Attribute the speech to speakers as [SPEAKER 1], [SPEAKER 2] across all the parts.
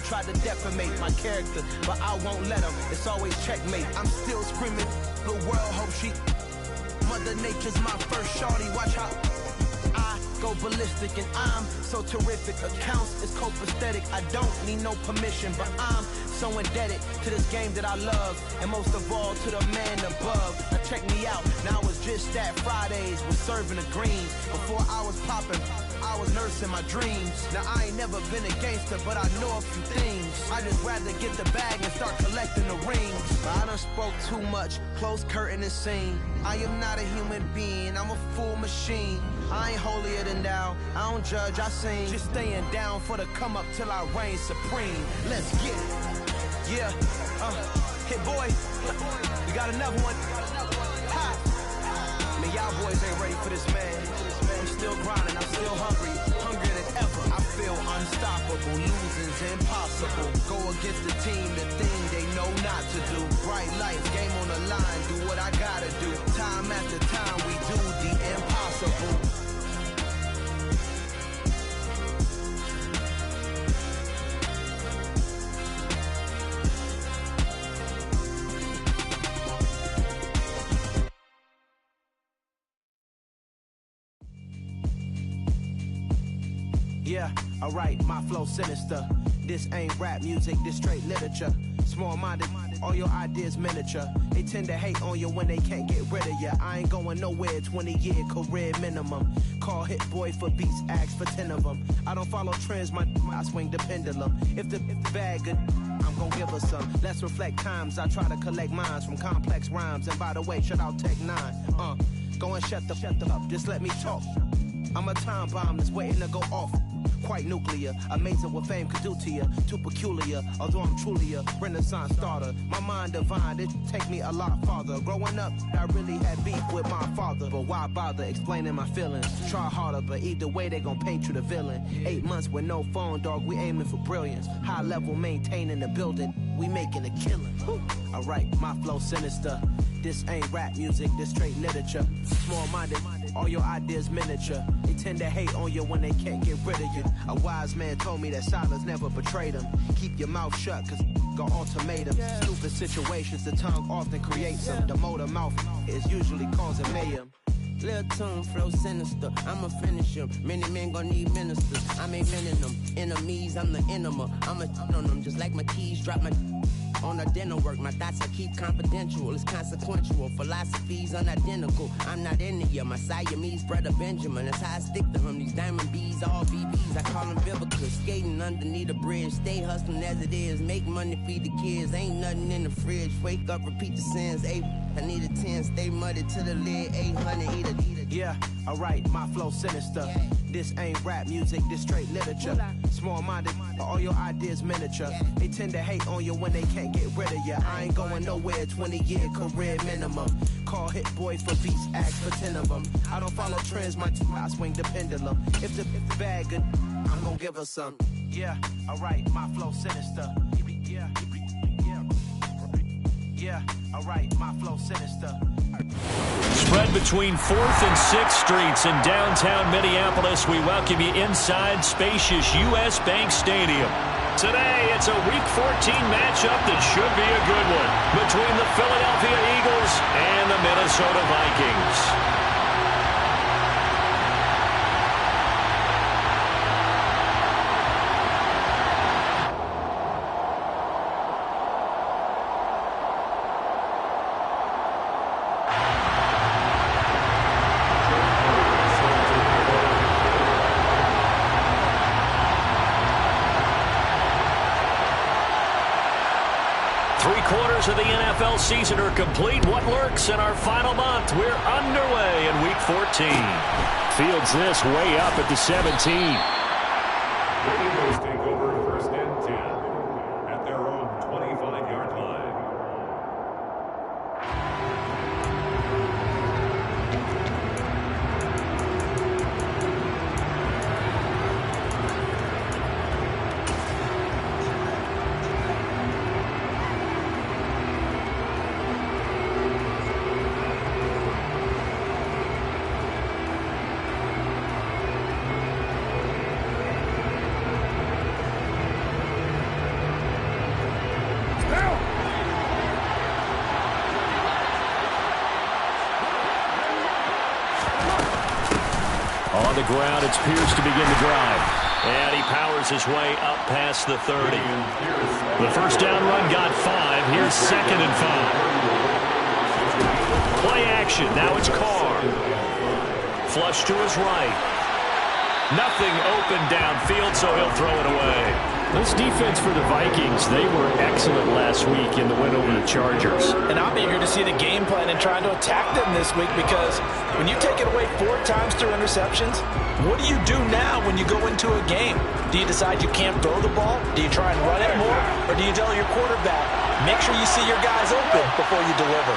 [SPEAKER 1] tried to defamate my character, but I won't let them. It's always checkmate. I'm still screaming, the world hope she. Mother Nature's my first shorty. Watch how I go ballistic, and I'm so terrific. Accounts is copacetic. I don't need no permission, but I'm so indebted to this game that I love, and most of all to the man above. Now check me out. Now it's just that Fridays was serving the greens. Before I was popping, I was nursing my dreams. Now I ain't never been a gangster, but I know a few things. I just rather get the bag and start collecting the rings. But I done spoke too much, close curtain and scene. I am not a human being, I'm a full machine. I ain't holier than thou, I don't judge, I sing. Just staying down for the come up till I reign supreme. Let's get it. Yeah, hit boy, we got another one. Ha! Man, y'all boys ain't ready for this, man. I'm still grinding, I'm still hungry, hungrier than ever. I feel unstoppable, losing's impossible. Go against the team, the thing they know not to do. Bright lights, game on the line, do what I gotta do. Time after time, we do the impossible. Yeah, alright, my flow sinister. This ain't rap music, this straight literature. Small-minded, all your ideas miniature. They tend to hate on you when they can't get rid of you. I ain't going nowhere, 20-year career minimum. Call hit boy for beats, ask for 10 of them. I don't follow trends, I swing the pendulum. If the bag good, I'm gon' give her some. Let's reflect times, I try to collect minds from complex rhymes. And by the way, shout out Tech 9. Go and shut the up, just let me talk. I'm a time bomb that's waiting to go off. Quite nuclear, amazing what fame could do to you. Too peculiar, although I'm truly a renaissance starter. My mind divine, it take me a lot farther. Growing up, I really had beef with my father. But why bother explaining my feelings? Try harder, but either way they gon' paint you the villain. 8 months with no phone, dog, we aiming for brilliance. High level maintaining the building, we making a killing. Alright, my flow sinister. This ain't rap music, this straight literature. Small-minded, all your ideas miniature. They tend to hate on you when they can't get rid of you. A wise man told me that silence never betrayed him. Keep your mouth shut, cause got ultimatums. Stupid situations, the tongue often creates them. The motor mouth is usually causing mayhem.
[SPEAKER 2] Lil' tune, flow sinister, I'ma finish him. Many men gon' need ministers, I'm inventing them. Enemies, I'm the enema, I'ma on them. Just like my keys, drop my on the dinner work. My thoughts I keep confidential, it's consequential. Philosophies unidentical, I'm not into you. My Siamese brother Benjamin, that's how I stick to him. These diamond bees, all BBs, I call them Vivica. Skating underneath a bridge, stay hustling as it is. Make money, feed the kids, ain't nothing in the fridge. Wake up, repeat the sins, I need a 10, stay muddy to the lid, 800, eat a.
[SPEAKER 1] Yeah, alright, my flow sinister. This ain't rap music, this straight literature. Small-minded, all your ideas miniature. They tend to hate on you when they can't get rid of you. I ain't going nowhere, 20-year career minimum. Call hit boy for beats, ask for 10 of them. I don't follow trends, I swing the pendulum. If the bag good, I'm gon' give her some. Yeah, alright, my flow sinister. Yeah, alright, my flow sinister.
[SPEAKER 3] Spread between 4th and 6th Streets in downtown Minneapolis. We welcome you inside spacious U.S. Bank Stadium. Today, it's a Week 14 matchup that should be a good one between the Philadelphia Eagles and the Minnesota Vikings. 3/4 of the NFL season are complete. What lurks in our final month? We're underway in Week 14. Fields this way up at the 17.
[SPEAKER 4] The Eagles take over 1st and 10 at their own 25-yard line.
[SPEAKER 3] the ground. It's Pierce to begin the drive. And he powers his way up past the 30. The first down run got 5. Here's 2nd and 5. Play action. Now it's Carr. Flush to his right. Nothing open downfield, so he'll throw it away. This defense for the Vikings, they were excellent last week in the win over the Chargers.
[SPEAKER 5] And I'm eager to see the game plan and trying to attack them this week, because when you take it away 4 times through interceptions, what do you do now when you go into a game? Do you decide you can't throw the ball? Do you try and run it more? Or do you tell your quarterback, make sure you see your guys open before you deliver?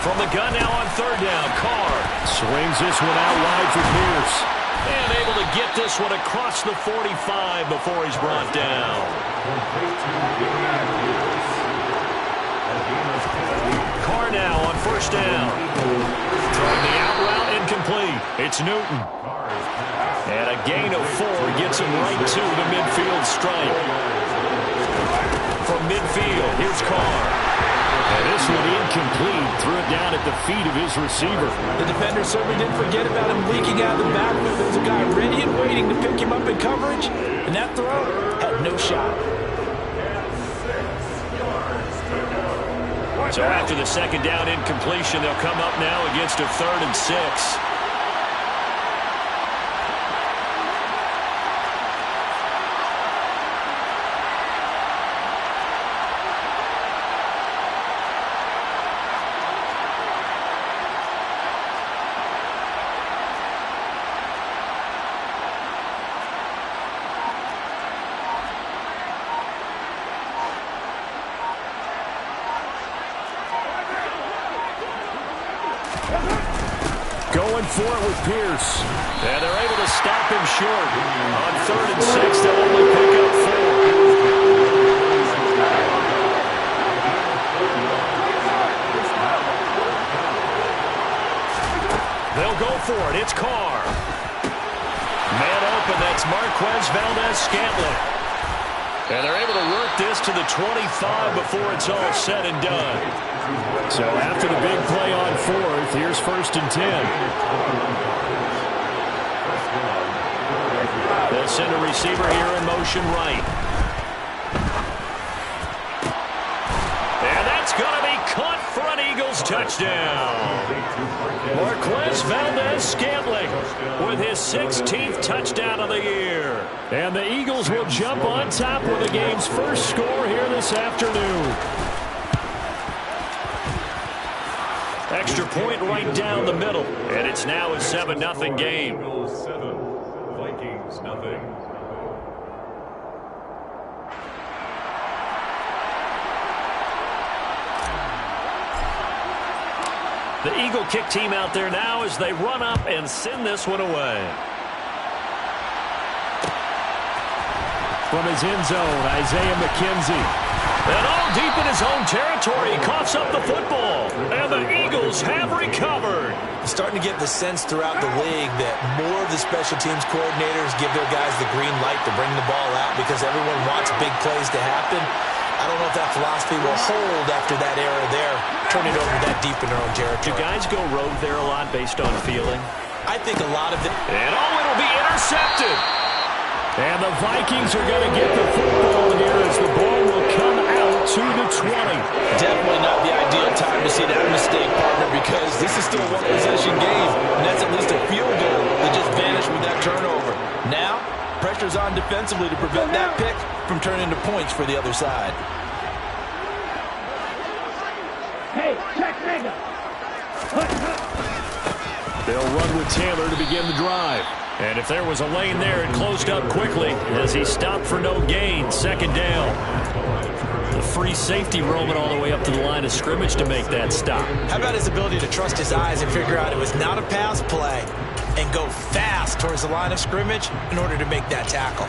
[SPEAKER 3] From the gun now on 3rd down, Carr swings this one out wide for Pierce. And able to get this one across the 45 before he's brought down. Carr now on 1st down. Throwing the out route incomplete. It's Newton. And a gain of 4 gets him right to the midfield stripe. From midfield, here's Carr. And this one incomplete. Threw it down at the feet of his receiver.
[SPEAKER 5] The defender certainly didn't forget about him leaking out of the backfield. There was a guy ready and waiting to pick him up in coverage, and that throw had no shot.
[SPEAKER 3] So after the 2nd down incompletion, they'll come up now against a 3rd and 6. Going for it with Pierce. And they're able to stop him short. On 3rd and 6, they'll only pick up 4. They'll go for it. It's Carr. Man open. That's Marquez Valdez-Scantling. And they're able to work this to the 25 before it's all said and done. So after the big play on 4th, here's 1st and 10. They'll send a receiver here in motion right. And that's going to be caught for an Eagles touchdown. Marquez Valdez-Scantling with his 16th touchdown of the year. And the Eagles will jump on top with the game's first score here this afternoon. Extra point right down the middle. And it's now a 7-0 game.
[SPEAKER 4] Eagles 7, Vikings nothing.
[SPEAKER 3] The Eagle kick team out there now as they run up and send this one away. From his end zone, Isaiah McKenzie. And all deep in his own territory, he coughs up the football. And the Eagles have recovered.
[SPEAKER 5] Starting to get the sense throughout the league that more of the special teams coordinators give their guys the green light to bring the ball out because everyone wants big plays to happen. I don't know if that philosophy will hold after that era there. Turn it over that deep in their own territory.
[SPEAKER 3] Do guys go rogue there a lot based on feeling?
[SPEAKER 5] I think a lot of it.
[SPEAKER 3] And it'll be intercepted. And the Vikings are going to get the football here as the ball will come out to the 20.
[SPEAKER 5] Definitely not the ideal time to see that mistake, partner, because this is still a one-possession game, and that's at least a field goal that just vanished with that turnover. Now, pressure's on defensively to prevent that pick from turning into points for the other side.
[SPEAKER 6] Hey, check nigga.
[SPEAKER 3] They'll run with Taylor to begin the drive. And if there was a lane there, it closed up quickly as he stopped for no gain. 2nd down. The free safety roaming all the way up to the line of scrimmage to make that stop.
[SPEAKER 5] How about his ability to trust his eyes and figure out it was not a pass play and go fast towards the line of scrimmage in order to make that tackle?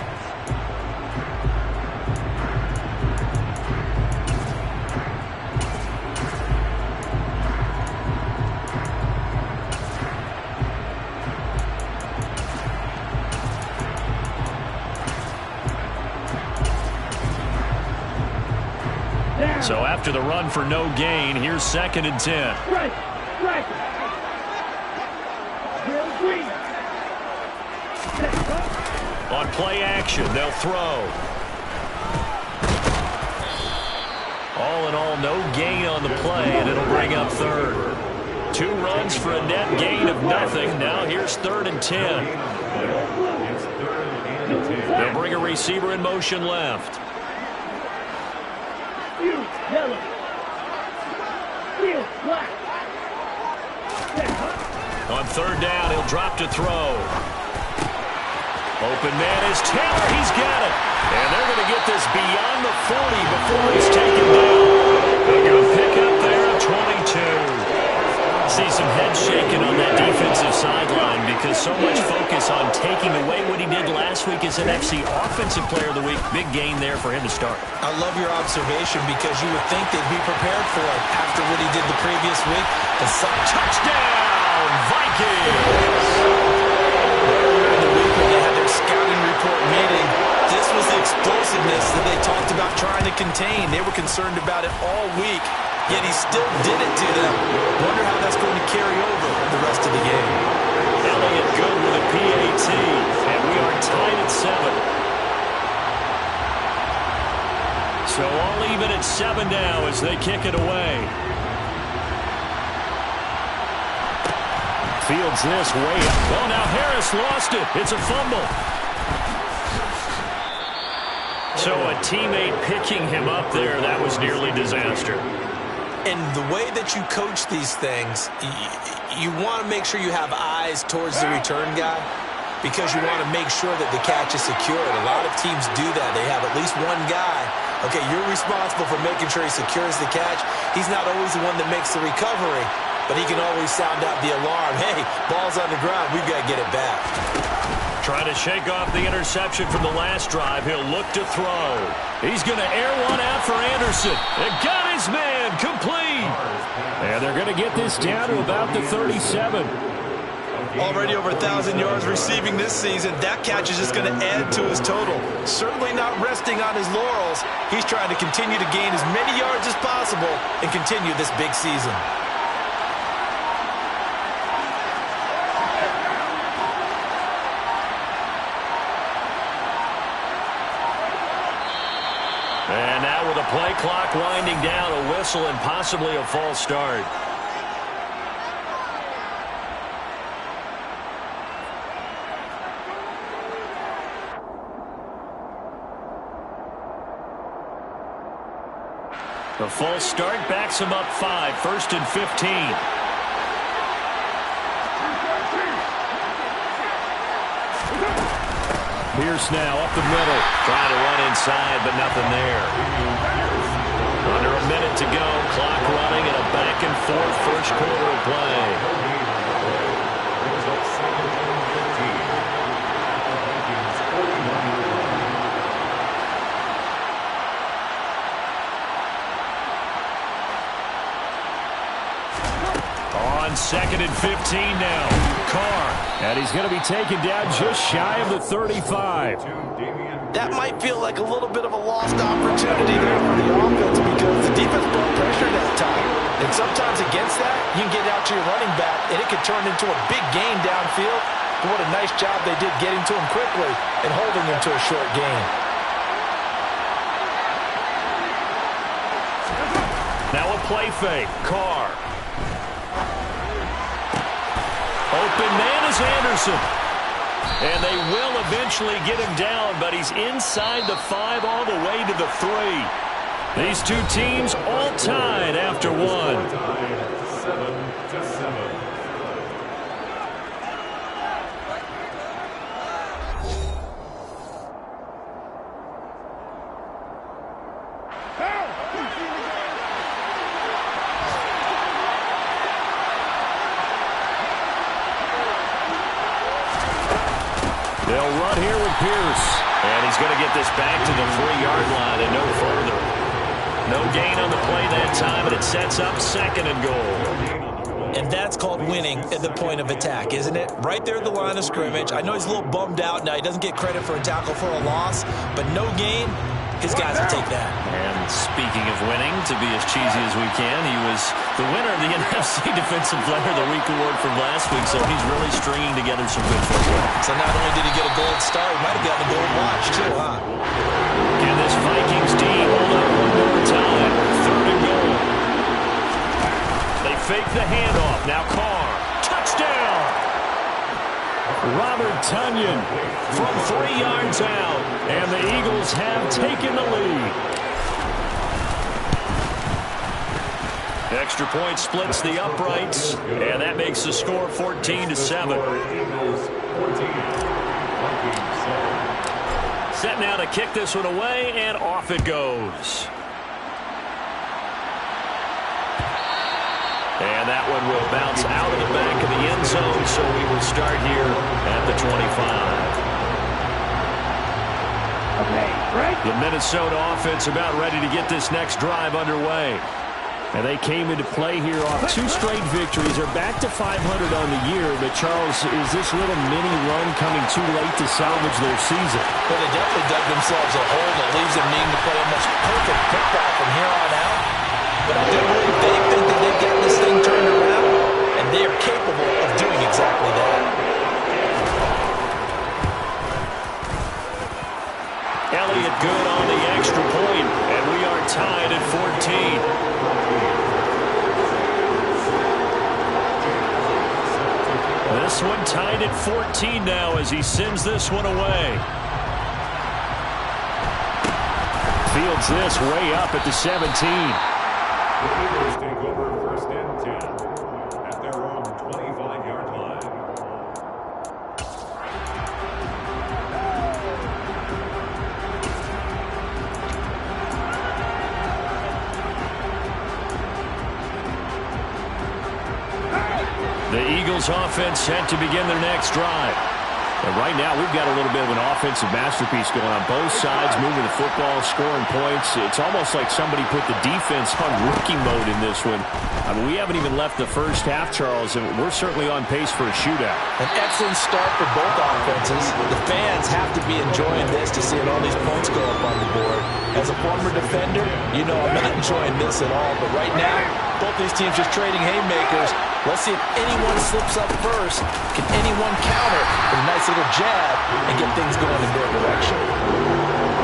[SPEAKER 3] So after the run for no gain, here's 2nd and 10.
[SPEAKER 6] Right.
[SPEAKER 3] On play action, they'll throw. All in all, no gain on the play, and it'll bring up third. 2 runs for a net gain of nothing. Now here's 3rd and 10. They'll bring a receiver in motion left. On 3rd down, he'll drop to throw. Open man is Taylor. He's got it. And they're going to get this beyond the 40 before he's taken down. A good pickup there at 22. See some head shaking on that defensive sideline because so much focus on taking away what he did last week as an FC Offensive Player of the Week. Big gain there for him to start.
[SPEAKER 5] I love your observation because you would think they'd be prepared for it after what he did the previous week.
[SPEAKER 3] Touchdown, Vikings!
[SPEAKER 5] Earlier in the week when they had their scouting report meeting, this was the explosiveness that they talked about trying to contain. They were concerned about it all week, yet he still did it to them. Wonder how that's going to carry over the rest of the game.
[SPEAKER 3] Elliott good with a PAT, and we are tied at 7. So all even at 7 now as they kick it away. Fields this way up. Oh, now Harris lost it. It's a fumble. So a teammate picking him up there, that was nearly disaster.
[SPEAKER 5] And the way that you coach these things, you want to make sure you have eyes towards the return guy because you want to make sure that the catch is secured. A lot of teams do that. They have at least one guy. Okay, you're responsible for making sure he secures the catch. He's not always the one that makes the recovery, but he can always sound out the alarm. Hey, ball's on the ground. We've got to get it back.
[SPEAKER 3] Trying to shake off the interception from the last drive. He'll look to throw. He's going to air one out for Anderson. And got his man complete. And they're going to get this down to about the 37.
[SPEAKER 5] Already over 1,000 yards receiving this season. That catch is just going to add to his total. Certainly not resting on his laurels. He's trying to continue to gain as many yards as possible and continue this big season.
[SPEAKER 3] And now with the play clock winding down, a whistle and possibly a false start. The false start backs him up 5, 1st and 15. Pierce now up the middle. Trying to run inside, but nothing there. Under a minute to go. Clock running and a back and forth first quarter of play. On 2nd and 15 now. Carr. And he's going to be taken down just shy of the 35.
[SPEAKER 5] That might feel like a little bit of a lost opportunity there for the offense because the defense brought pressure that time. And sometimes against that, you can get out to your running back, and it could turn into a big gain downfield. But what a nice job they did getting to him quickly and holding him to a short gain.
[SPEAKER 3] Now a play fake. Carr. Open man is Anderson. And they will eventually get him down, but he's inside the 5 all the way to the 3. These two teams all tied after 1.
[SPEAKER 4] 7-7.
[SPEAKER 3] They'll run here with Pierce. And he's going to get this back to the 3-yard line and no further. No gain on the play that time, and it sets up 2nd and goal.
[SPEAKER 5] And that's called winning at the point of attack, isn't it? Right there at the line of scrimmage. I know he's a little bummed out now. He doesn't get credit for a tackle for a loss, but no gain, his guys will take that.
[SPEAKER 3] And speaking of winning, to be as cheesy as we can, he was the winner of the NFC Defensive Player of the Week award from last week, so he's really stringing together some good football.
[SPEAKER 5] So not only did he get a gold star, he might have gotten a gold watch, too, huh?
[SPEAKER 3] Can this Vikings team hold up one more time? 3rd and goal. They fake the handoff. Now Carr. Touchdown! Robert Tonyan from 3 yards out. And the Eagles have taken the lead. Extra point splits the uprights. And that makes the score 14-7. Set now to kick this one away, and off it goes. And that one will bounce out of the back of the end zone, so we will start here at the 25.
[SPEAKER 6] Okay, right.
[SPEAKER 3] The Minnesota offense about ready to get this next drive underway. And they came into play here off 2 straight victories. They're back to 500 on the year. But, Charles, is this little mini run coming too late to salvage their season?
[SPEAKER 5] Well, they definitely dug themselves a hole that leaves them needing to play almost perfect football from here on out. But I do believe they think that they've got this thing turned around, and they are capable of doing exactly that.
[SPEAKER 3] Elliott good on the extra point, and we are tied at 14. This one tied at 14 now as he sends this one away. Fields this way up at the 17.
[SPEAKER 4] The Eagles take over 1st and 10 at their own 25-yard line.
[SPEAKER 3] The Eagles offense set to begin their next drive. And right now we've got a little bit of an offensive masterpiece going on both sides, moving the football, scoring points. It's almost like somebody put the defense on rookie mode in this one. I mean, we haven't even left the first half, Charles, and we're certainly on pace for a shootout.
[SPEAKER 5] An excellent start for both offenses. The fans have to be enjoying this to see all these points go up on the board. As a former defender, you know I'm not enjoying this at all. But right now, both these teams just trading haymakers. Let's see if anyone slips up first. Can anyone counter with a nice little jab and get things going in their direction?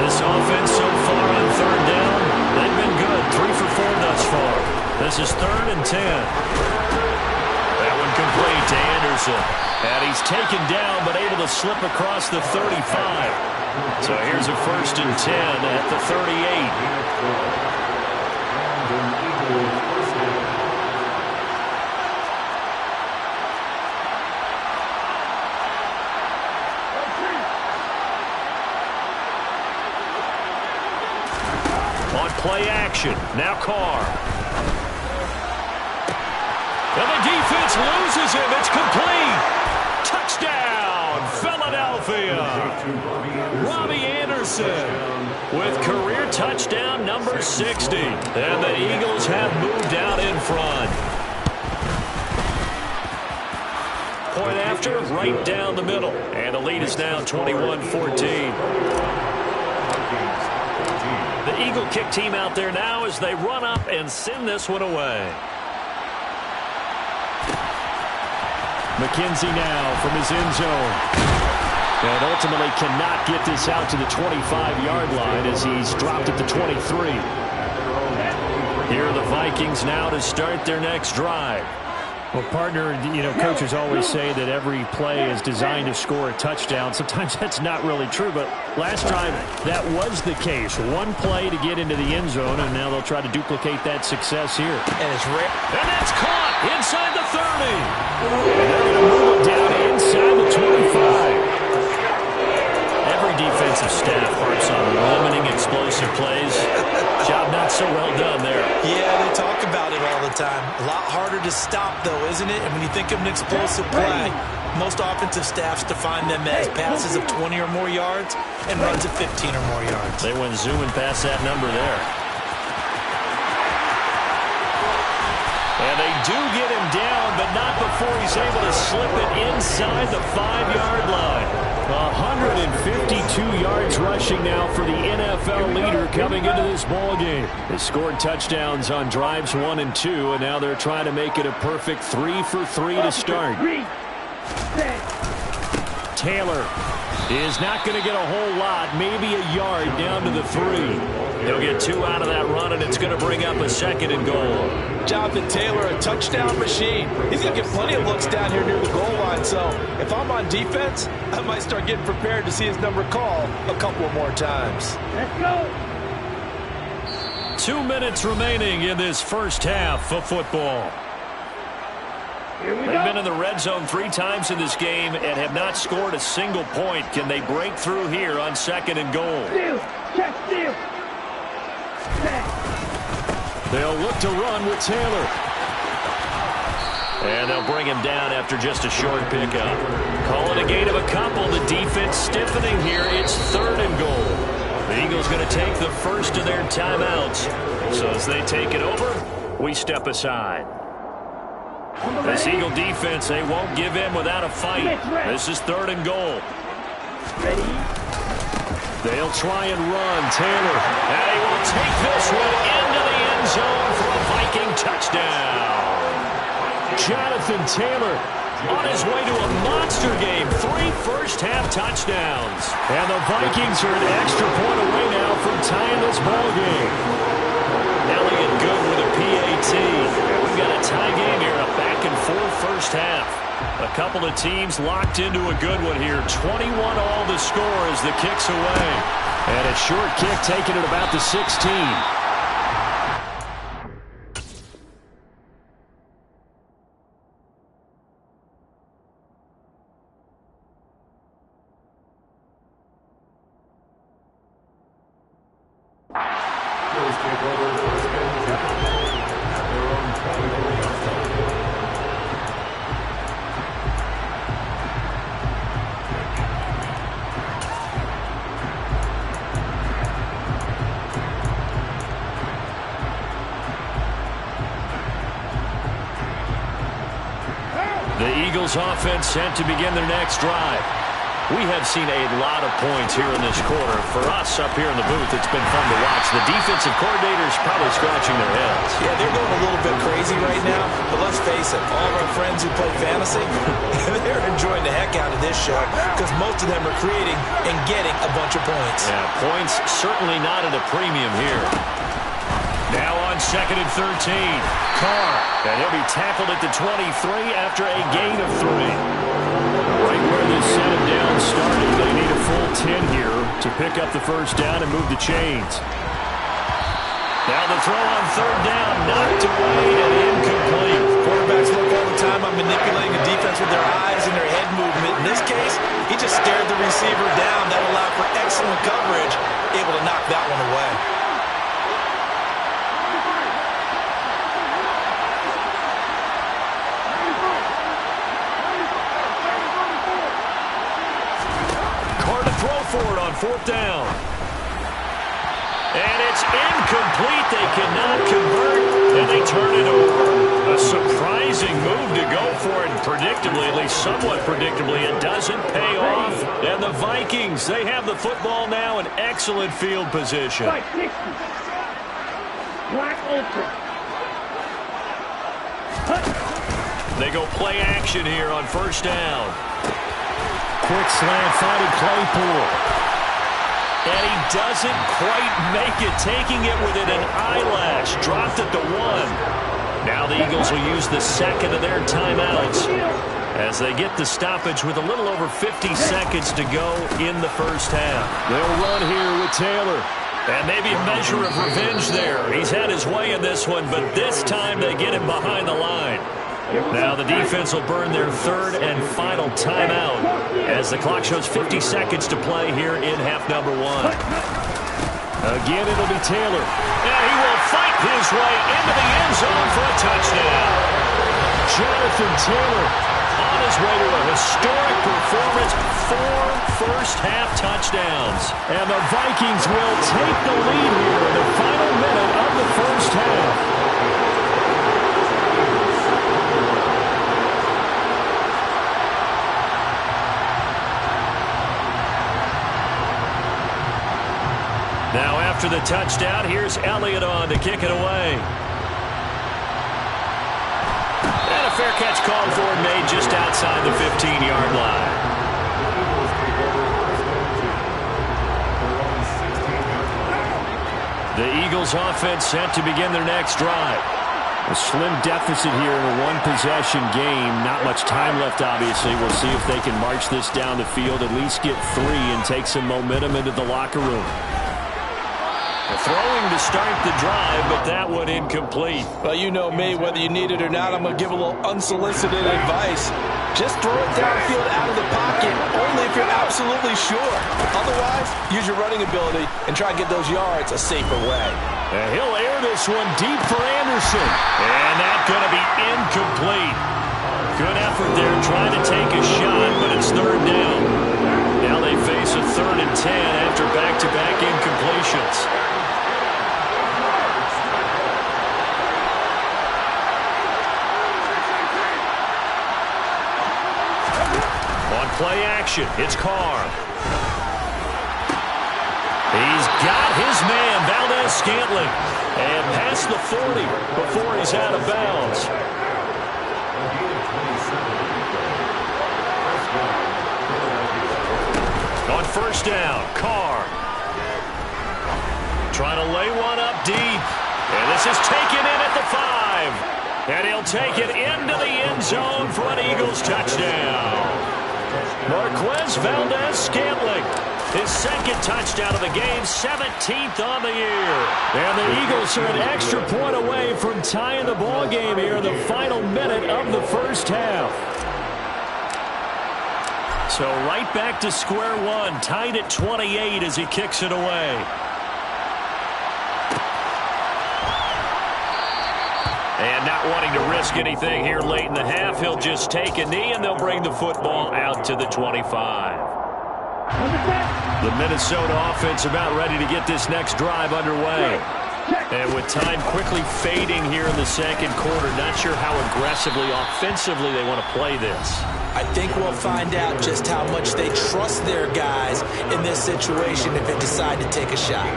[SPEAKER 3] This offense so far on 3rd down, they've been good. 3 for 4 thus far. This is 3rd and 10. That one complete to Anderson. And he's taken down but able to slip across the 35. So here's a 1st and 10 at the 38. On play action, now Carr. And the defense loses him. It's complete. Touchdown, Philadelphia. Robbie Anderson with career touchdown number 60. And the Eagles have moved out in front. Point after, right down the middle. And the lead is now 21-14. The Eagle kick team out there now as they run up and send this one away. McKenzie now from his end zone. And ultimately cannot get this out to the 25-yard line as he's dropped at the 23. Here are the Vikings now to start their next drive. Well, partner, you know, coaches always say that every play is designed to score a touchdown. Sometimes that's not really true, but last time that was the case. One play to get into the end zone, and now they'll try to duplicate that success here.
[SPEAKER 5] And it's rare.
[SPEAKER 3] And that's caught inside the 30. And they're going to move it down inside the 25. Every defensive staff harps on limiting explosive plays. Job not so well done there.
[SPEAKER 5] Yeah, they talk about it all the time. A lot harder to stop, though, isn't it? And when you think of an explosive play, most offensive staffs define them as passes of 20 or more yards and runs of 15 or more yards.
[SPEAKER 3] They went zooming past that number there. And they do get him down, but not before he's able to slip it inside the 5-yard line. 152 yards rushing now for the NFL leader coming into this ball game. They scored touchdowns on drives 1 and 2, and now they're trying to make it a perfect 3 for 3 to start. Taylor is not going to get a whole lot, maybe a yard down to the 3. He'll get 2 out of that run, and it's going to bring up a 2nd and goal.
[SPEAKER 5] Jonathan Taylor, a touchdown machine. He's going to get plenty of looks down here near the goal line, so if I'm on defense, I might start getting prepared to see his number called a couple of more times.
[SPEAKER 6] Let's go.
[SPEAKER 3] 2 minutes remaining in this first half of football. They've been in the red zone 3 times in this game and have not scored a single point. Can they break through here on 2nd and goal?
[SPEAKER 6] Steal. Check steal.
[SPEAKER 3] They'll look to run with Taylor. And they'll bring him down after just a short pickup. Calling a gain of a couple. The defense stiffening here. It's 3rd and goal. The Eagles going to take the first of their timeouts. So as they take it over, we step aside. This Eagle defense, they won't give in without a fight. This is 3rd and goal. They'll try and run. Taylor. And he will take this one into the end zone for a Viking touchdown. Jonathan Taylor on his way to a monster game. 3 first-half touchdowns. And the Vikings are an extra point away now from tying this ball game. Elliott good with a PAT. And we've got a tie game here, a back-and-forth first half. A couple of teams locked into a good one here. 21 all the score as the kick's away. And a short kick taken at about the 16. The Eagles offense set to begin their next drive. We have seen a lot of points here in this quarter. For us up here in the booth, it's been fun to watch. The defensive coordinators probably scratching their heads.
[SPEAKER 5] Yeah, they're going a little bit crazy right now, but let's face it, all of our friends who play fantasy, they're enjoying the heck out of this show because most of them are creating and getting a bunch of points.
[SPEAKER 3] Yeah, points certainly not at a premium here. Now on 2nd and 13. Carr, and he'll be tackled at the 23 after a gain of 3. Right where they set him down started. They need a full 10 here to pick up the first down and move the chains. Now the throw on 3rd down, knocked away and incomplete.
[SPEAKER 5] Quarterbacks look all the time on manipulating the defense with their eyes and their head movement. In this case, he just stared the receiver down. That allowed for excellent coverage, able to knock that one away.
[SPEAKER 3] Forward on 4th down. And it's incomplete. They cannot convert, and they turn it over. A surprising move to go for it, and predictably, at least somewhat predictably, it doesn't pay off. And the Vikings, they have the football now in excellent field position.
[SPEAKER 6] Black ultra.
[SPEAKER 3] They go play action here on 1st down. Quick slant, finding Claypool. And he doesn't quite make it, taking it within an eyelash. Dropped at the 1. Now the Eagles will use the 2nd of their timeouts as they get the stoppage with a little over 50 seconds to go in the first half. They'll run here with Taylor. And maybe a measure of revenge there. He's had his way in this one, but this time they get him behind the line. Now the defense will burn their 3rd and final timeout as the clock shows 50 seconds to play here in half number 1. Again, it'll be Taylor. And he will fight his way into the end zone for a touchdown. Jonathan Taylor on his way to a historic performance. 4 first-half touchdowns. And the Vikings will take the lead here in the final minute of the first half. touchdown. Here's Elliott on to kick it away. And a fair catch called for and made just outside the 15-yard line. The Eagles offense set to begin their next drive. A slim deficit here in a one-possession game. Not much time left, obviously. We'll see if they can march this down the field, at least get 3 and take some momentum into the locker room. Throwing to start the drive, but that one incomplete.
[SPEAKER 5] Well, you know me, whether you need it or not, I'm going to give a little unsolicited advice. Just throw it downfield out of the pocket, only if you're absolutely sure. Otherwise, use your running ability and try to get those yards a safer way.
[SPEAKER 3] And he'll air this one deep for Anderson. And that's going to be incomplete. Good effort there trying to take a shot, but it's third down. Now they face a 3rd and 10 after back-to-back incompletions. Play action. It's Carr. He's got his man, Valdez-Scantling. And past the 40 before he's out of bounds. On first down, Carr. Trying to lay one up deep. And this is taken in at the 5. And he'll take it into the end zone for an Eagles touchdown. Marquez Valdez-Scantling, his 2nd touchdown of the game, 17th on the year. And the Eagles are an extra point away from tying the ball game here in the final minute of the first half. So right back to square one, tied at 28 as he kicks it away. And not wanting to risk anything here late in the half, he'll just take a knee, and they'll bring the football out to the 25. The Minnesota offense about ready to get this next drive underway. And with time quickly fading here in the second quarter, not sure how aggressively, offensively they want to play this.
[SPEAKER 5] I think we'll find out just how much they trust their guys in this situation if they decide to take a shot.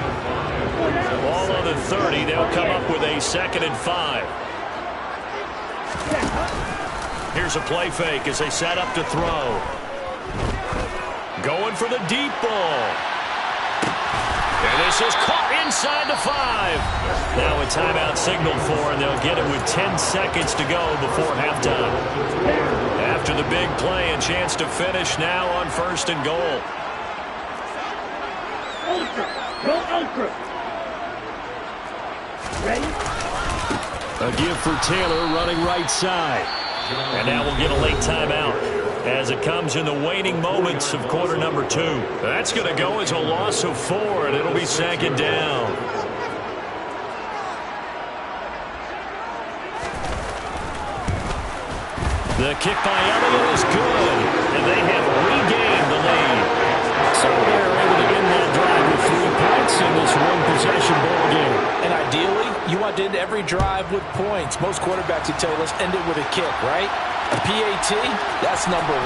[SPEAKER 3] Ball on the 30, they'll come up with a 2nd and 5. Here's a play fake as they set up to throw. Going for the deep ball. And this is caught inside the 5. Now a timeout signaled for, and they'll get it with 10 seconds to go before halftime. After the big play, a chance to finish now on 1st and goal.
[SPEAKER 6] Go ultra. Ready?
[SPEAKER 3] A give for Taylor running right side. And now we'll get a late timeout as it comes in the waning moments of quarter number 2. That's going to go as a loss of 4, and it'll be 2nd down. The kick by Elliott is good, and they have regained the lead. So they're able to end that drive with 3 points in this one-possession ball game.
[SPEAKER 5] And ideally, you want to end every drive with points. Most quarterbacks would tell you, let's end it with a kick, right? A PAT, that's number 1.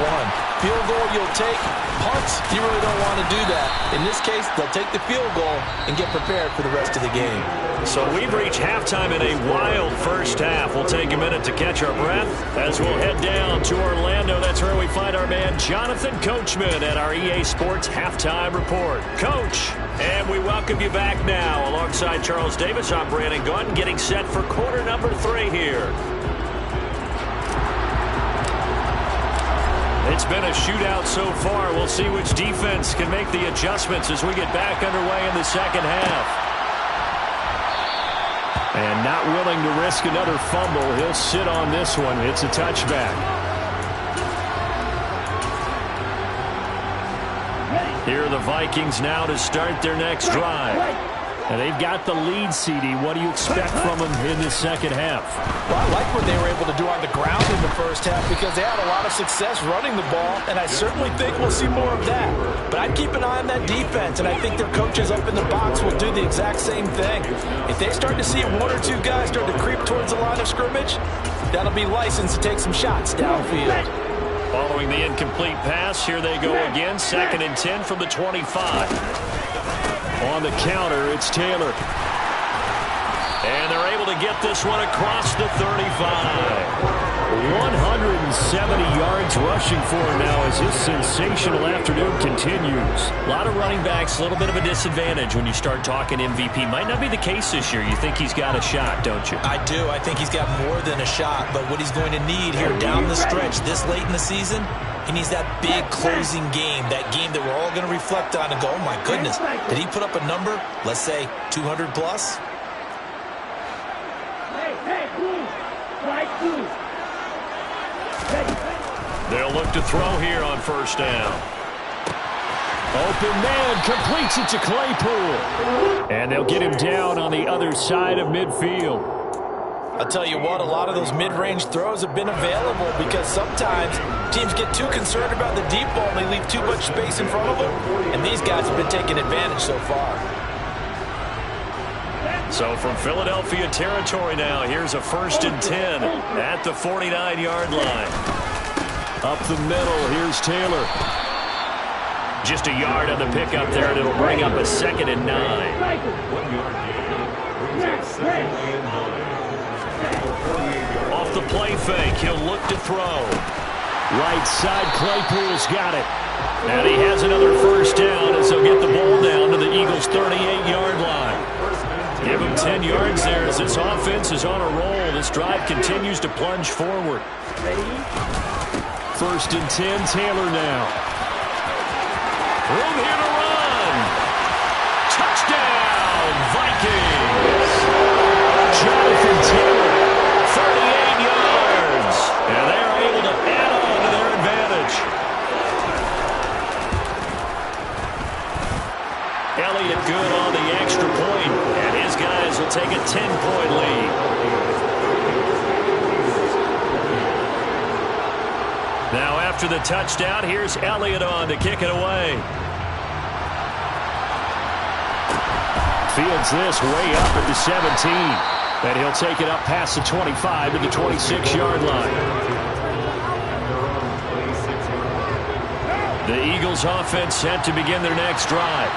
[SPEAKER 5] Field goal you'll take. Punts, you really don't want to do that. In this case, they'll take the field goal and get prepared for the rest of the game.
[SPEAKER 3] So we've reached halftime in a wild first half. We'll take a minute to catch our breath as we'll head down to Orlando. That's where we find our man Jonathan Coachman at our EA Sports Halftime Report. Coach, and we welcome you back now. Alongside Charles Davis, I'm Brandon Gunn, getting set for quarter number 3 here. It's been a shootout so far. We'll see which defense can make the adjustments as we get back underway in the second half. And not willing to risk another fumble, he'll sit on this one. It's a touchback. Here are the Vikings now to start their next drive. And they've got the lead, CD. What do you expect from them in the second half?
[SPEAKER 5] Well, I like what they were able to do on the ground in the first half because they had a lot of success running the ball, and I certainly think we'll see more of that. But I'd keep an eye on that defense, and I think their coaches up in the box will do the exact same thing. If they start to see 1 or 2 guys start to creep towards the line of scrimmage, that'll be license to take some shots downfield.
[SPEAKER 3] Following the incomplete pass, here they go again. 2nd and 10 from the 25. On the counter, it's Taylor. And they're able to get this one across the 35. 170 yards rushing for him now as his sensational afternoon continues. A lot of running backs, a little bit of a disadvantage when you start talking MVP. Might not be the case this year. You think he's got a shot, don't you?
[SPEAKER 5] I do. I think he's got more than a shot. But what he's going to need here down the stretch this late in the season, he needs that big closing game, that game that we're all going to reflect on and go, oh, my goodness, did he put up a number, let's say 200 plus?
[SPEAKER 3] They'll look to throw here on first down. Open man completes it to Claypool. And they'll get him down on the other side of midfield.
[SPEAKER 5] I'll tell you what, a lot of those mid-range throws have been available because sometimes teams get too concerned about the deep ball and they leave too much space in front of them. And these guys have been taking advantage so far.
[SPEAKER 3] So from Philadelphia territory now, here's a 1st and 10 at the 49-yard line. Up the middle, here's Taylor. Just a yard on the pickup there, and it'll bring up a 2nd and 9.
[SPEAKER 4] 1 yard gain.
[SPEAKER 3] Off the play fake, he'll look to throw. Right side, Claypool's got it. And he has another 1st down as they'll get the ball down to the Eagles' 38-yard line. Give him 10 yards there as this offense is on a roll. This drive continues to plunge forward. 1st and 10, Taylor now. Room here to run. Touchdown, Vikings. Jonathan Taylor, 38 yards. And they're able to add on to their advantage. Elliott good on the extra point, and his guys will take a 10-point lead. Now after the touchdown, here's Elliott on to kick it away. Fields this way up at the 17. And he'll take it up past the 25 to the 26-yard line. The Eagles offense set to begin their next drive.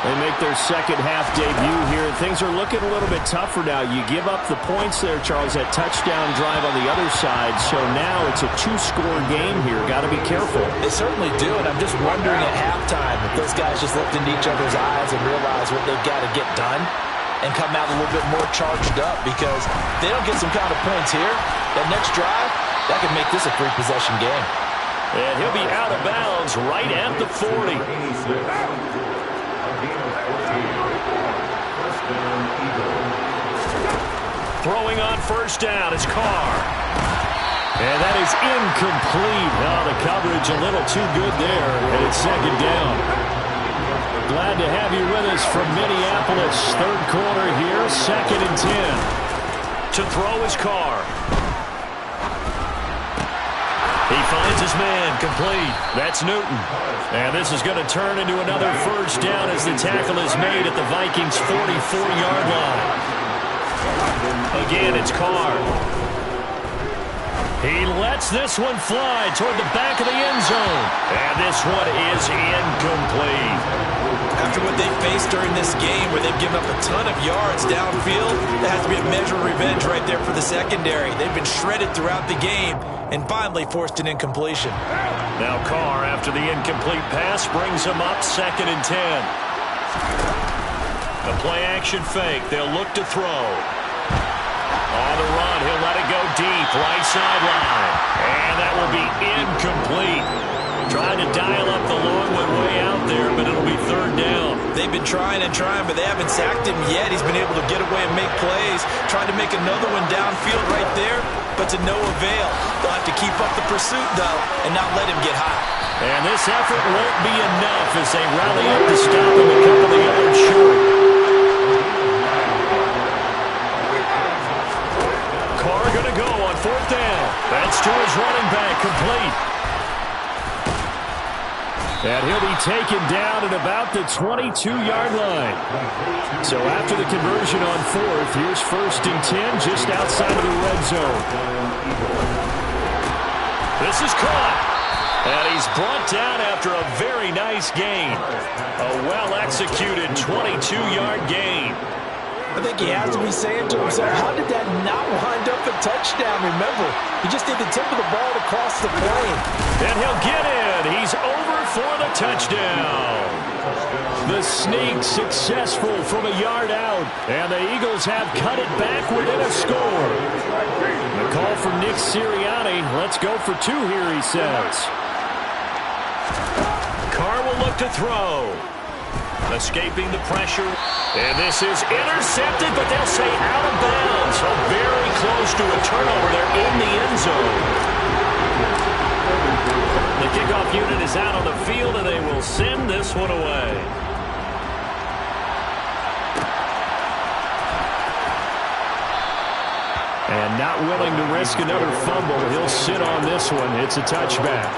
[SPEAKER 3] They make their second half debut here, and things are looking a little bit tougher now. You give up the points there, Charles, that touchdown drive on the other side. So now it's a 2-score game here. Got to be careful.
[SPEAKER 5] They certainly do, and I'm just wondering at halftime if those guys just looked into each other's eyes and realized what they've got to get done and come out a little bit more charged up, because if they don't get some kind of points here, that next drive, that could make this a 3-possession game.
[SPEAKER 3] And he'll be out of bounds right at the 40. Throwing on first down is Carr. And that is incomplete. Now the coverage a little too good there, and it's 2nd down. Glad to have you with us from Minneapolis. 3rd quarter here, 2nd and 10. To throw is Carr. He finds his man, complete. That's Newton. And this is going to turn into another 1st down as the tackle is made at the Vikings' 44-yard line. Again, it's Carr. He lets this one fly toward the back of the end zone. And this one is incomplete.
[SPEAKER 5] After what they faced during this game where they've given up a ton of yards downfield, that has to be a measure of revenge right there for the secondary. They've been shredded throughout the game and finally forced an incompletion.
[SPEAKER 3] Now Carr, after the incomplete pass, brings him up 2nd and 10. A play-action fake. They'll look to throw. On the run, he'll let it go deep, right sideline. And that will be incomplete. Trying to dial up the long one way out there, but it'll be 3rd down.
[SPEAKER 5] They've been trying and trying, but they haven't sacked him yet. He's been able to get away and make plays. Tried to make another one downfield right there, but to no avail. They'll have to keep up the pursuit, though, and not let him get hot.
[SPEAKER 3] And this effort won't be enough as they rally up to stop him a couple of yards short. Carr going to go on 4th down. That's to his running back, complete. And he'll be taken down at about the 22-yard line. So after the conversion on 4th, here's 1st and 10 just outside of the red zone. This is caught. And he's brought down after a very nice gain. A well-executed 22-yard gain.
[SPEAKER 5] I think he has to be saying to himself, how did that not wind up a touchdown? Remember, he just did the tip of the ball to cross the plane.
[SPEAKER 3] And he'll get in. He's over for the touchdown. The sneak successful from a yard out. And the Eagles have cut it back within a score. The call from Nick Sirianni. Let's go for two here, he says. Carr will look to throw. Escaping the pressure. And this is intercepted, but they'll say out of bounds. So very close to a turnover there in the end zone. The kickoff unit is out on the field, and they will send this one away. And not willing to risk another fumble, he'll sit on this one. It's a touchback.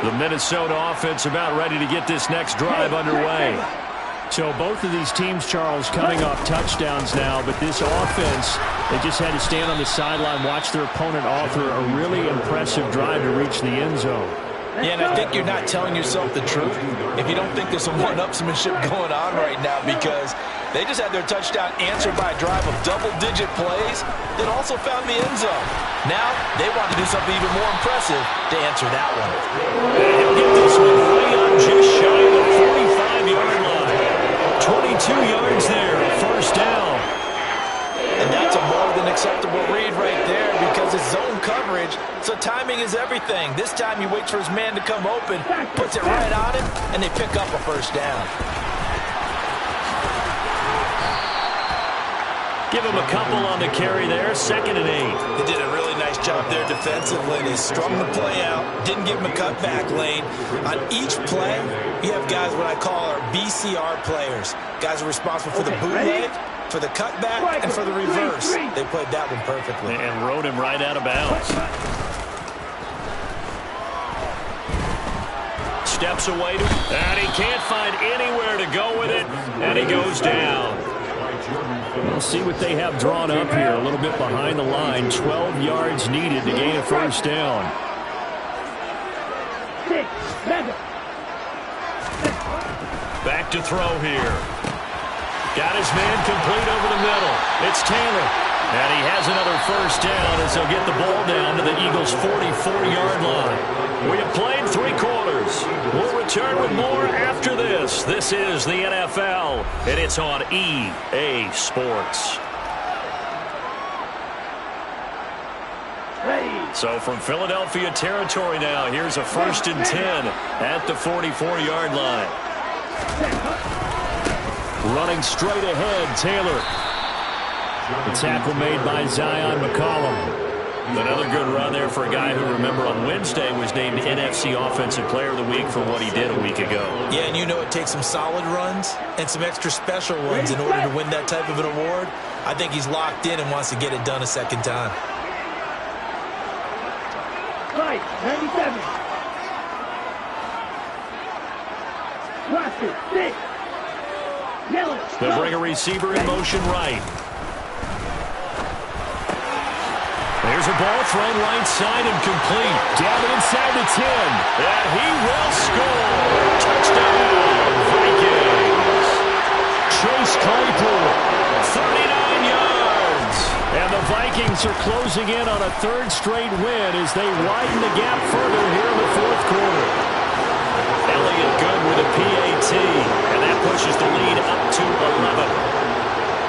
[SPEAKER 3] The Minnesota offense about ready to get this next drive underway. So both of these teams, Charles, coming off touchdowns now, but this offense, they just had to stand on the sideline, watch their opponent offer a really impressive drive to reach the end zone.
[SPEAKER 5] Yeah, and I think you're not telling yourself the truth if you don't think there's some one-upsmanship going on right now, because they just had their touchdown answered by a drive of double-digit plays that also found the end zone. Now they want to do something even more impressive to answer that one.
[SPEAKER 3] He'll get this one way up just shy of the 45-yard line. 22 yards there, a first down.
[SPEAKER 5] And that's a more than acceptable read right there because it's zone coverage, so timing is everything. This time he waits for his man to come open, puts it right on him, and they pick up a first down.
[SPEAKER 3] Give him a couple on the carry there, 2nd and 8.
[SPEAKER 5] They did a really nice job there defensively. They strung the play out, didn't give him a cutback lane. On each play, you have guys what I call our BCR players. Guys are responsible for the bootleg, for the cutback, and for the reverse. They played that one perfectly.
[SPEAKER 3] And rode him right out of bounds. Steps away, and he can't find anywhere to go with it, and he goes down. We'll see what they have drawn up here. A little bit behind the line. 12 yards needed to gain a first down. Back to throw here. Got his man complete over the middle. It's Taylor. And he has another first down as they'll get the ball down to the Eagles' 44-yard line. We have played 3 quarters. We'll return with more after this. This is the NFL, and it's on EA Sports. So from Philadelphia territory now, here's a 1st and 10 at the 44-yard line. Running straight ahead, Taylor. The tackle made by Zion McCollum. Another good run there for a guy who, remember, on Wednesday was named NFC Offensive Player of the Week for what he did a week ago.
[SPEAKER 5] Yeah, and you know it takes some solid runs and some extra special ones in order to win that type of an award. I think he's locked in and wants to get it done a second time.
[SPEAKER 6] Right, 97. Watson, 6. Miller.
[SPEAKER 3] They'll bring a receiver in motion right. There's a ball thrown right side and complete. Down inside the 10. And he will score. Touchdown, Vikings. Chase Claypool, 39 yards. And the Vikings are closing in on a 3rd straight win as they widen the gap further here in the 4th quarter. Elliott good with a PAT. And that pushes the lead up to 11.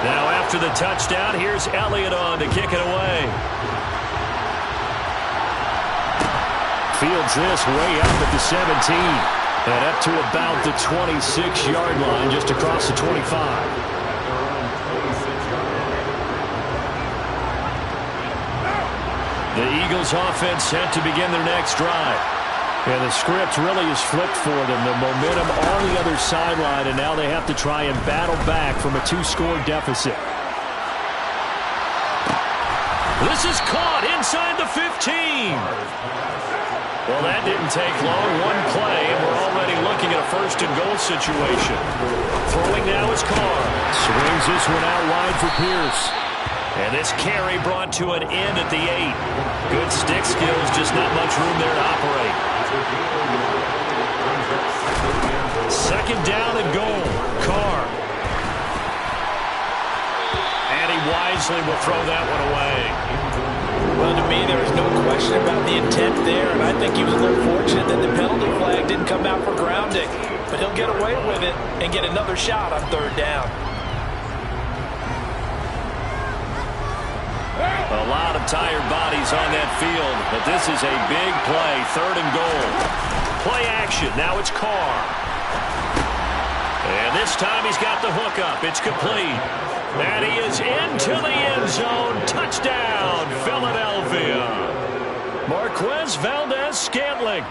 [SPEAKER 3] Now after the touchdown, here's Elliott on to kick it away. Fields this way up at the 17. And up to about the 26-yard line, just across the 25. The Eagles offense set to begin their next drive. And the script really is flipped for them. The momentum on the other sideline, and now they have to try and battle back from a 2-score deficit. This is caught inside the 15. Well, that didn't take long. One play, and we're already looking looking at a first and goal situation. Throwing now is Carr. Swings this one out wide for Pierce. And this carry brought to an end at the 8. Good stick skills, just not much room there to operate. Second down and goal. Carr. And he wisely will throw that one away.
[SPEAKER 5] Well, to me, there was no question about the intent there, and I think he was a little fortunate that the penalty flag didn't come out for grounding. But he'll get away with it and get another shot on third down.
[SPEAKER 3] A lot of tired bodies on that field, but this is a big play, third and goal. Play action, now it's Carr. And this time he's got the hook up, it's complete. And he is into the end zone, touchdown, Philadelphia. Marquez Valdez-Scantling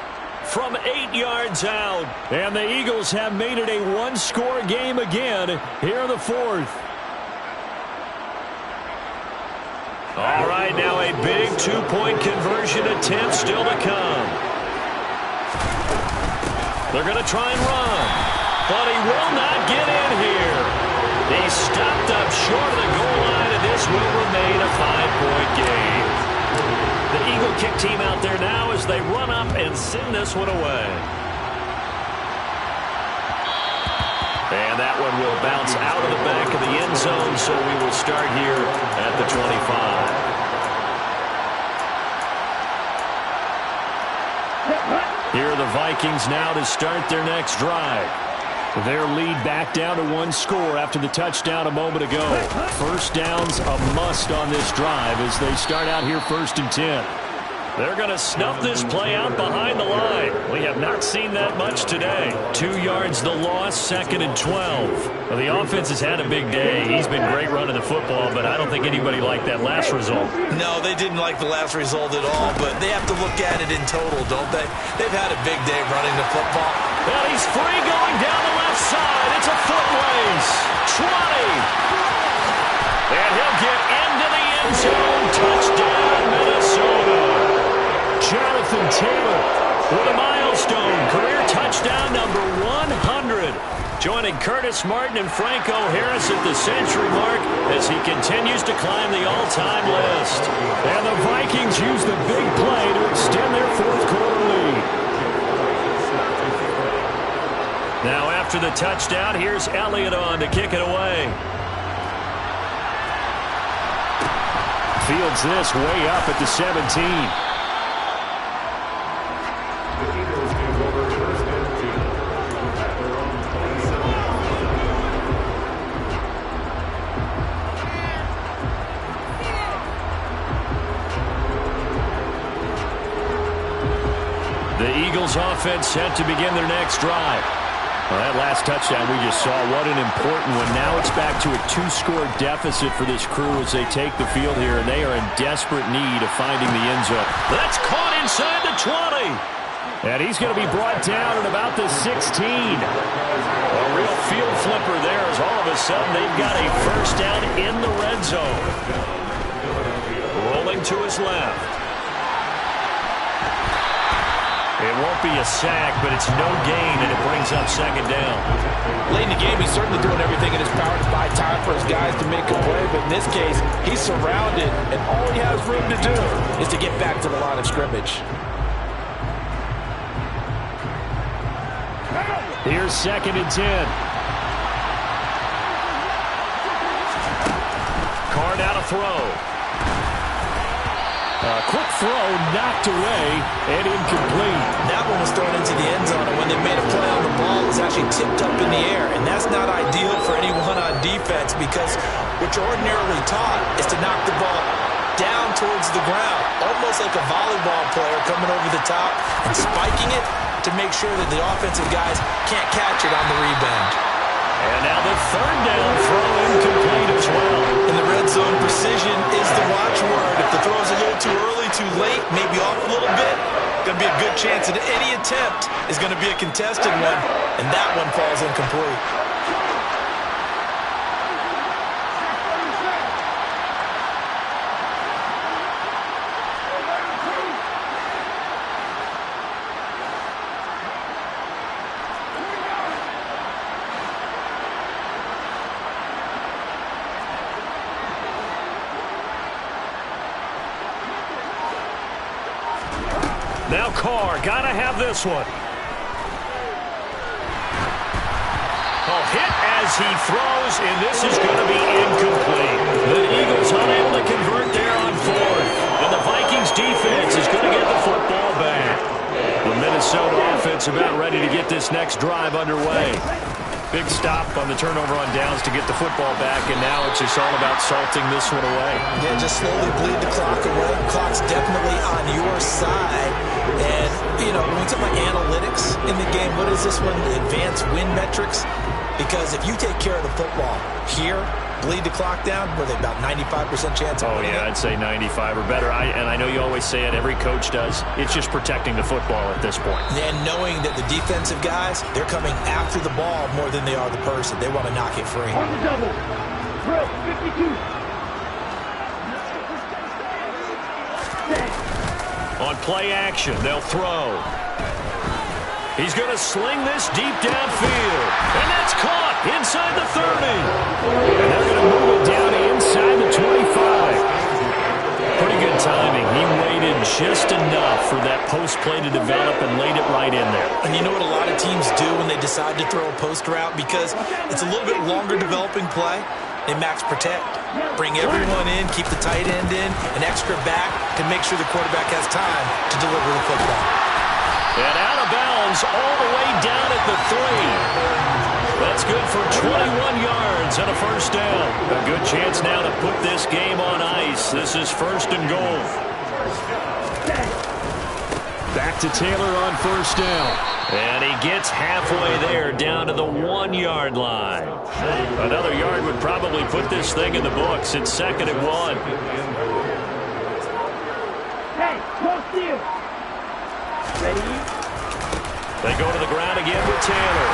[SPEAKER 3] from 8 yards out. And the Eagles have made it a one-score game again here in the fourth. All right, now a big two-point conversion attempt still to come. They're going to try and run, but he will not get in here. He's stopped up short of the goal line, and this will remain a 5-point game. The Eagle kick team out there now as they run up and send this one away. And that one will bounce out of the back of the end zone, so we will start here at the 25. Here are the Vikings now to start their next drive. Their lead back down to 1 score after the touchdown a moment ago. First down's a must on this drive as they start out here 1st and 10. They're going to snuff this play out behind the line. We have not seen that much today. 2 yards the loss, 2nd and 12. Well, the offense has had a big day. He's been great running the football, but I don't think anybody liked that last result.
[SPEAKER 5] No, they didn't like the last result at all, but they have to look at it in total, don't they? They've had a big day running the football.
[SPEAKER 3] Well, he's free going down the left side. It's a foot race. 20. And he'll get into the end zone. Touchdown, Minnesota. Jonathan Taylor with a milestone. Career touchdown number 100. Joining Curtis Martin and Franco Harris at the century mark as he continues to climb the all-time list. And the Vikings use the big play to extend their fourth-quarter lead. Now after the touchdown, here's Elliott on to kick it away. Fields this way up at the 17. The Eagles offense set to begin their next drive. Well, that last touchdown we just saw, what an important one. Now it's back to a 2-score deficit for this crew as they take the field here, and they are in desperate need of finding the end zone. That's caught inside the 20. And he's going to be brought down at about the 16. A real field flipper there as all of a sudden they've got a first down in the red zone. Rolling to his left. It won't be a sack, but it's no gain, and it brings up second down.
[SPEAKER 5] Late in the game, he's certainly doing everything in his power to buy time for his guys to make a play, but in this case, he's surrounded, and all he has room to do is to get back to the line of scrimmage.
[SPEAKER 3] Here's 2nd and 10. Carr now to throw. Quick throw, knocked away, and incomplete.
[SPEAKER 5] That one was thrown into the end zone, and when they made a play on the ball, it was actually tipped up in the air, and that's not ideal for anyone on defense because what you're ordinarily taught is to knock the ball down towards the ground, almost like a volleyball player coming over the top and spiking it to make sure that the offensive guys can't catch it on the rebound.
[SPEAKER 3] And now the third down throw incomplete as well.
[SPEAKER 5] In the red zone, precision is the watchword. If the throw is a little too early, too late, maybe off a little bit, going to be a good chance that any attempt is going to be a contested one, and that one falls incomplete.
[SPEAKER 3] Now Carr, gotta have this one. Oh, hit as he throws, and this is going to be incomplete. The Eagles unable to convert there on fourth. And the Vikings defense is going to get the football back. The Minnesota offense about ready to get this next drive underway. Big stop on the turnover on downs to get the football back, and now it's just all about salting this one away.
[SPEAKER 5] Yeah, just slowly bleed the clock away. The clock's definitely on your side. And, you know, when we talk about analytics in the game, what is this one? Advanced win metrics? Because if you take care of the football here, bleed the clock down, were they about 95% chance of winning?
[SPEAKER 3] Yeah, I'd say 95 or better. And I know you always say it, every coach does. It's just protecting the football at this point.
[SPEAKER 5] And knowing that the defensive guys, they're coming after the ball more than they are the person. They want to knock it free.
[SPEAKER 6] On the double. Drill 52.
[SPEAKER 3] On play action, they'll throw. He's going to sling this deep downfield. And that's caught inside the 30. And they're going to move it down inside the 25. Pretty good timing. He waited just enough for that post play to develop and laid it right in there.
[SPEAKER 5] And you know what a lot of teams do when they decide to throw a post route? Because it's a little bit longer developing play. They max protect. Bring everyone in, keep the tight end in, an extra back to make sure the quarterback has time to deliver the football.
[SPEAKER 3] And out of bounds all the way down at the 3. That's good for 21 yards and a first down. A good chance now to put this game on ice. This is first and goal. Back to Taylor on first down. And he gets halfway there down to the 1 yard line. Another yard would probably put this thing in the books. It's 2nd and 1.
[SPEAKER 6] Hey, close to you. Ready?
[SPEAKER 3] They go to the ground again with Taylor.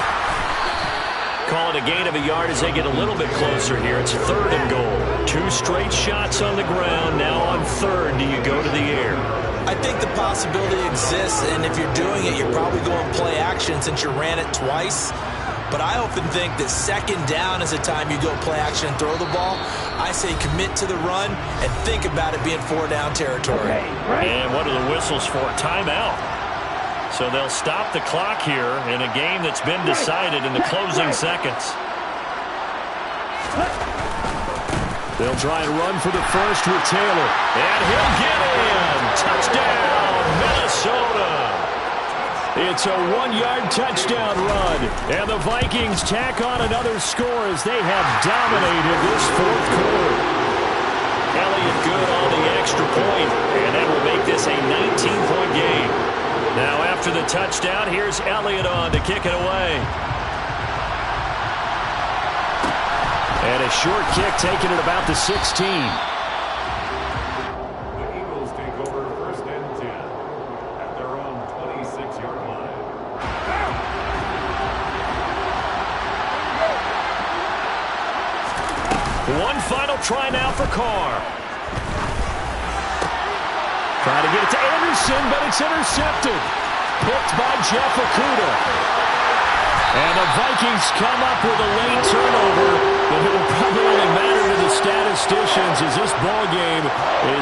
[SPEAKER 3] Call it a gain of a yard as they get a little bit closer here. It's 3rd and goal. 2 straight shots on the ground. Now on 3rd, do you go to the air?
[SPEAKER 5] I think the possibility exists, and if you're doing it, you're probably going play action since you ran it twice. But I often think that 2nd down is the time you go play action and throw the ball. I say commit to the run and think about it being 4-down territory.
[SPEAKER 3] And what are the whistles for? Timeout. So they'll stop the clock here in a game that's been decided in the closing seconds. They'll try and run for the first with Taylor. And he'll get in. Touchdown, Minnesota. It's a 1-yard touchdown run. And the Vikings tack on another score as they have dominated this 4th quarter. Elliott good on the extra point. And that will make this a 19-point game. Now after the touchdown, here's Elliott on to kick it away. And a short kick taken at about the 16.
[SPEAKER 4] The Eagles take over 1st and 10 at their own 26-yard line.
[SPEAKER 3] One final try now for Carr. Trying to get it to Anderson, but it's intercepted. Picked by Jeff Okudah. And the Vikings come up with a late turnover, but it will probably only matter to the statisticians as this ball game is